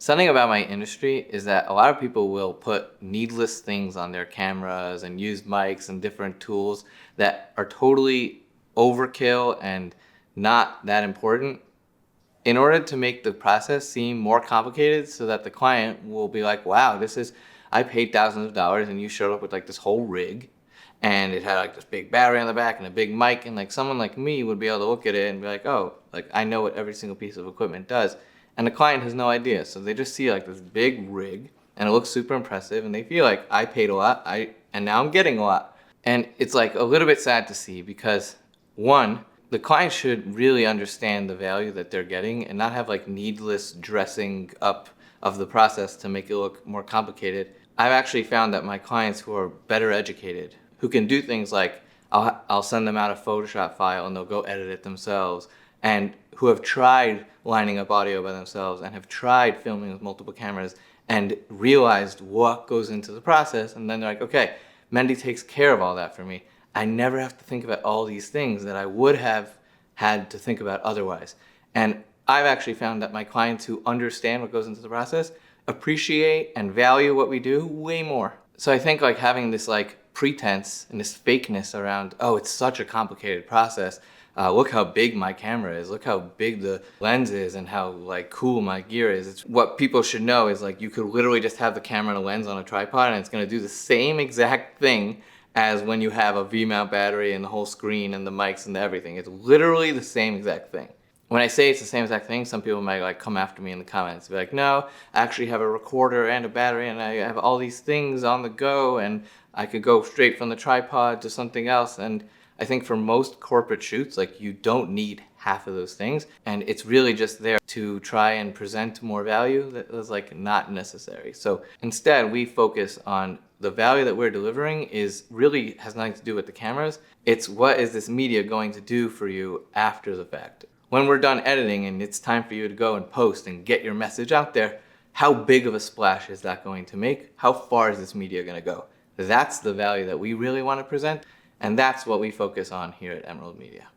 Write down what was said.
Something about my industry is that a lot of people will put needless things on their cameras and use mics and different tools that are totally overkill and not that important in order to make the process seem more complicated so that the client will be like, wow, I paid thousands of dollars and you showed up with like this whole rig and it had like this big battery on the back and a big mic, and like someone like me would be able to look at it and be like, oh, like I know what every single piece of equipment does. And the client has no idea. So they just see like this big rig and it looks super impressive and they feel like I paid a lot and now I'm getting a lot. And it's like a little bit sad to see because one, the client should really understand the value that they're getting and not have like needless dressing up of the process to make it look more complicated. I've actually found that my clients who are better educated, who can do things like I'll send them out a Photoshop file and they'll go edit it themselves, and who have tried lining up audio by themselves and have tried filming with multiple cameras and realized what goes into the process, and then they're like, okay, Mendy takes care of all that for me. I never have to think about all these things that I would have had to think about otherwise. And I've actually found that my clients who understand what goes into the process appreciate and value what we do way more. So I think like having this like pretense and this fakeness around, oh, it's such a complicated process. Look how big my camera is. Look how big the lens is and how like cool my gear is. It's what people should know is like you could literally just have the camera and a lens on a tripod and it's gonna do the same exact thing as when you have a V-mount battery and the whole screen and the mics and everything. It's literally the same exact thing. When I say it's the same exact thing, some people might like come after me in the comments, be like, no, I actually have a recorder and a battery and I have all these things on the go and I could go straight from the tripod to something else. And I think for most corporate shoots, like you don't need half of those things. And it's really just there to try and present more value that is like not necessary. So instead we focus on the value that we're delivering is really has nothing to do with the cameras. It's what is this media going to do for you after the fact. When we're done editing and it's time for you to go and post and get your message out there, how big of a splash is that going to make? How far is this media going to go? That's the value that we really want to present, and that's what we focus on here at Emerald Media.